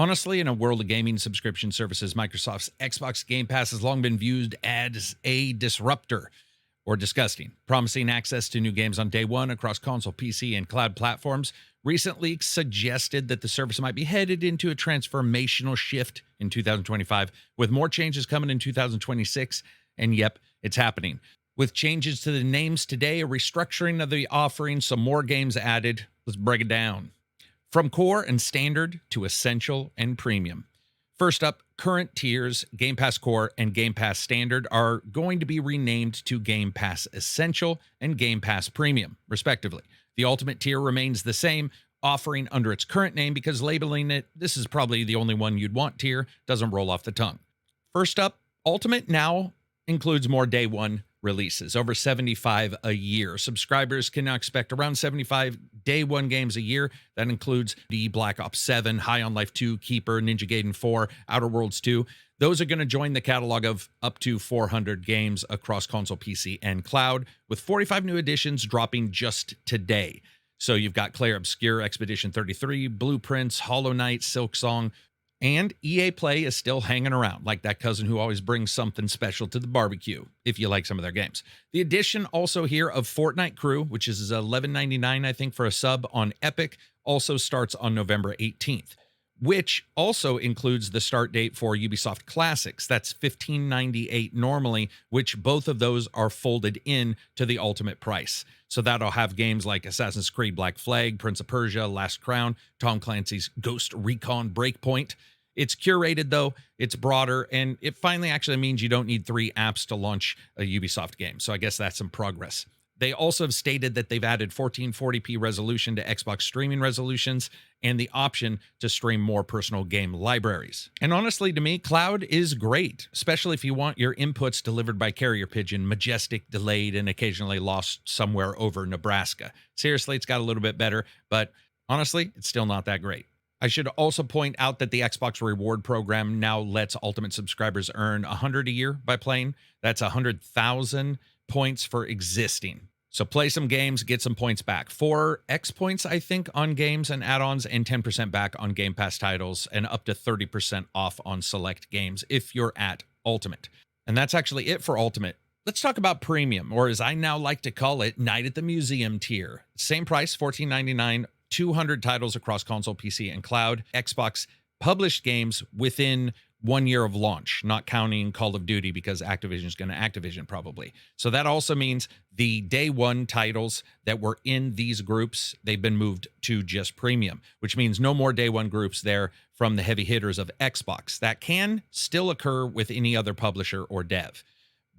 Honestly, in a world of gaming subscription services, Microsoft's Xbox Game Pass has long been viewed as a disruptor or disgusting, promising access to new games on day one across console, PC, and cloud platforms. Recent leaks suggested that the service might be headed into a transformational shift in 2025, with more changes coming in 2026. And yep, it's happening. With changes to the names today, a restructuring of the offering, some more games added. Let's break it down. From core and standard to essential and premium. First up, current tiers, Game Pass Core and Game Pass Standard, are going to be renamed to Game Pass Essential and Game Pass Premium, respectively. The Ultimate tier remains the same, offering under its current name because labeling it, this is probably the only one you'd want tier, doesn't roll off the tongue. First up, Ultimate now includes more day one releases, over 75 a year. Subscribers can now expect around 75 day one games a year. That includes the Black Ops 7, High on Life 2, Keeper, Ninja Gaiden 4, Outer Worlds 2. Those are going to join the catalog of up to 400 games across console, PC, and cloud, with 45 new additions dropping just today. So you've got Clair Obscure, Expedition 33, Blueprints, Hollow Knight, Silksong, and EA Play is still hanging around, like that cousin who always brings something special to the barbecue, if you like some of their games. The addition also here of Fortnite Crew, which is $11.99, I think, for a sub on Epic, also starts on November 18th, which also includes the start date for Ubisoft Classics. That's $15.98 normally, which both of those are folded in to the Ultimate price. So that'll have games like Assassin's Creed Black Flag, Prince of Persia, Last Crown, Tom Clancy's Ghost Recon Breakpoint. It's curated, though, it's broader, and it finally actually means you don't need 3 apps to launch a Ubisoft game. So I guess that's some progress. They also have stated that they've added 1440p resolution to Xbox streaming resolutions and the option to stream more personal game libraries. And honestly, to me, cloud is great, especially if you want your inputs delivered by carrier pigeon, majestic, delayed, and occasionally lost somewhere over Nebraska. Seriously, it's got a little bit better, but honestly, it's still not that great. I should also point out that the Xbox Reward Program now lets Ultimate subscribers earn 100 a year by playing. That's 100,000 points for existing. So play some games, get some points back. 4 X points, I think, on games and add-ons, and 10% back on Game Pass titles, and up to 30% off on select games if you're at Ultimate. And that's actually it for Ultimate. Let's talk about Premium, or as I now like to call it, Night at the Museum tier. Same price, $14.99, 200 titles across console, PC, and cloud. Xbox published games within 1 year of launch, not counting Call of Duty because Activision's going to Activision probably. So that also means the day one titles that were in these groups, they've been moved to just premium, which means no more day one groups there from the heavy hitters of Xbox. That can still occur with any other publisher or dev.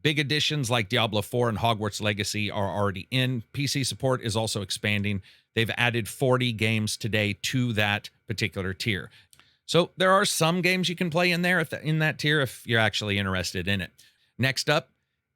Big additions like Diablo 4 and Hogwarts Legacy are already in. PC support is also expanding. They've added 40 games today to that particular tier. So there are some games you can play in there in that tier if you're actually interested in it. Next up,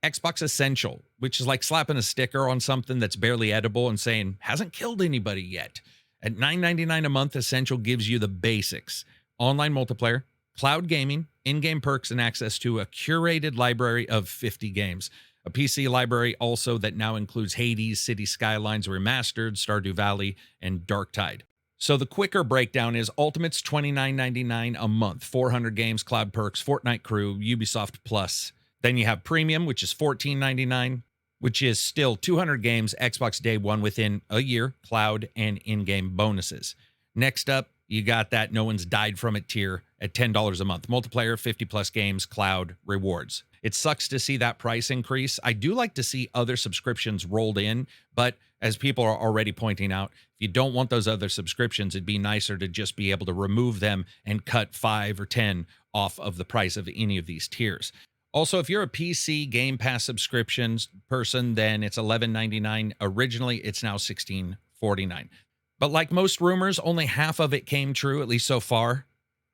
Xbox Essential, which is like slapping a sticker on something that's barely edible and saying, hasn't killed anybody yet. At $9.99 a month, Essential gives you the basics. Online multiplayer, cloud gaming, in-game perks, and access to a curated library of 50 games. A PC library also that now includes Hades, City Skylines Remastered, Stardew Valley, and Darktide. So the quicker breakdown is Ultimate's $29.99 a month, 400 games, cloud perks, Fortnite Crew, Ubisoft Plus. Then you have Premium, which is $14.99, which is still 200 games, Xbox Day One within a year, cloud, and in-game bonuses. Next up, you got that No One's Died From It tier at $10 a month. Multiplayer, 50-plus games, cloud, rewards. It sucks to see that price increase. I do like to see other subscriptions rolled in, but as people are already pointing out, if you don't want those other subscriptions, it'd be nicer to just be able to remove them and cut 5 or 10 off of the price of any of these tiers. Also, if you're a PC Game Pass subscriptions person, then it's $11.99. Originally, it's now $16.49. But like most rumors, only half of it came true, at least so far.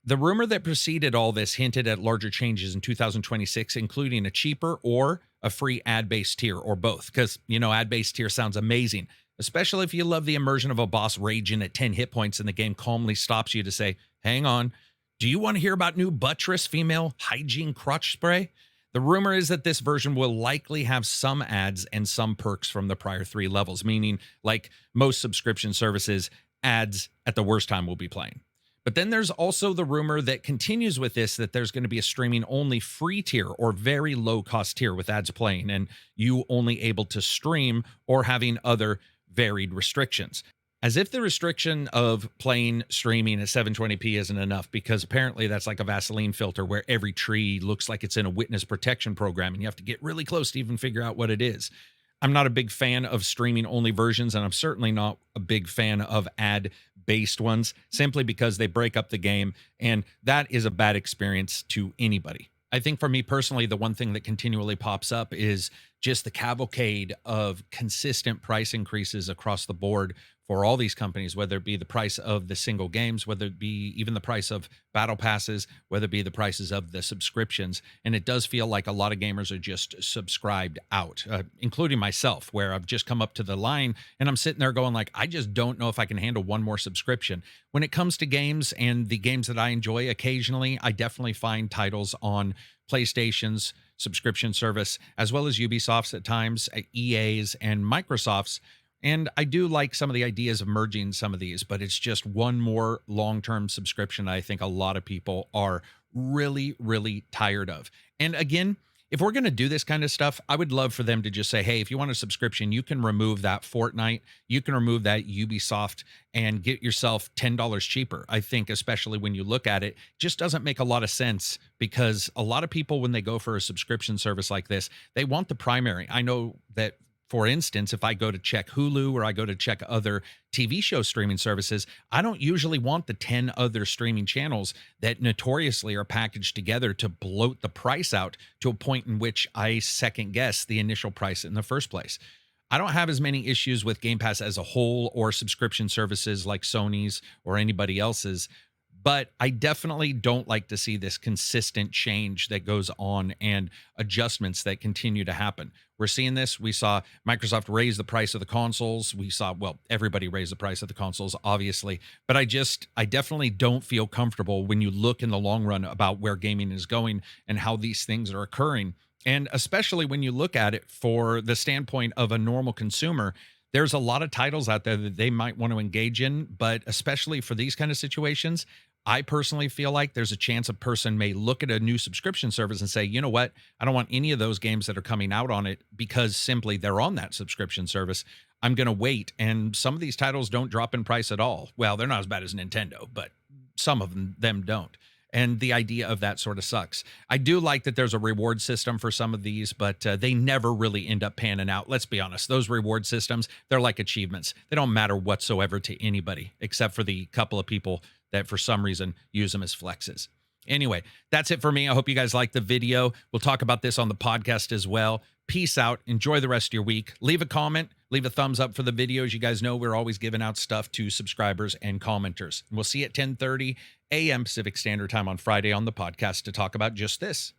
The rumor that preceded all this hinted at larger changes in 2026, including a cheaper or a free ad-based tier, or both. Because, ad-based tier sounds amazing, especially if you love the immersion of a boss raging at 10 hit points and the game calmly stops you to say, hang on, do you want to hear about new buttress female hygiene crotch spray? The rumor is that this version will likely have some ads and some perks from the prior 3 levels, meaning, like most subscription services, ads at the worst time will be playing. But then there's also the rumor that continues with this that there's going to be a streaming only free tier or very low cost tier with ads playing and you only able to stream or having other varied restrictions. As if the restriction of playing streaming at 720p isn't enough, because apparently that's like a Vaseline filter where every tree looks like it's in a witness protection program and you have to get really close to even figure out what it is. I'm not a big fan of streaming only versions, and I'm certainly not a big fan of ad based ones simply because they break up the game, and that is a bad experience to anybody. I think for me personally, the one thing that continually pops up is just the cavalcade of consistent price increases across the board for all these companies, whether it be the price of the single games, whether it be even the price of battle passes, whether it be the prices of the subscriptions. And it does feel like a lot of gamers are just subscribed out, including myself, where I've just come up to the line and I'm sitting there going like, I just don't know if I can handle one more subscription. When it comes to games and the games that I enjoy occasionally, I definitely find titles on PlayStation's subscription service, as well as Ubisoft's at times, EA's and Microsoft's. And I do like some of the ideas of merging some of these, but it's just one more long-term subscription I think a lot of people are really, really tired of. And again, if we're going to do this kind of stuff, I would love for them to just say, hey, if you want a subscription, you can remove that Fortnite, you can remove that Ubisoft and get yourself $10 cheaper. I think, especially when you look at it, just doesn't make a lot of sense because a lot of people, when they go for a subscription service like this, they want the primary. I know that, for instance, if I go to check Hulu or I go to check other TV show streaming services, I don't usually want the 10 other streaming channels that notoriously are packaged together to bloat the price out to a point in which I second guess the initial price in the first place. I don't have as many issues with Game Pass as a whole or subscription services like Sony's or anybody else's, but I definitely don't like to see this consistent change that goes on and adjustments that continue to happen. We're seeing this. We saw Microsoft raise the price of the consoles. We saw, well, everybody raised the price of the consoles, obviously. But I definitely don't feel comfortable when you look in the long run about where gaming is going and how these things are occurring. And especially when you look at it for the standpoint of a normal consumer, there's a lot of titles out there that they might want to engage in, but especially for these kind of situations, I personally feel like there's a chance a person may look at a new subscription service and say, you know what, I don't want any of those games that are coming out on it because simply they're on that subscription service. I'm going to wait. And some of these titles don't drop in price at all. Well, they're not as bad as Nintendo, but some of them don't. And the idea of that sort of sucks. I do like that there's a reward system for some of these, but they never really end up panning out. Let's be honest. Those reward systems, they're like achievements. They don't matter whatsoever to anybody, except for the couple of people that for some reason use them as flexes. Anyway, that's it for me. I hope you guys liked the video. We'll talk about this on the podcast as well. Peace out. Enjoy the rest of your week. Leave a comment. Leave a thumbs up for the videos. You guys know we're always giving out stuff to subscribers and commenters. And we'll see you at 10:30 a.m. Pacific Standard Time on Friday on the podcast to talk about just this.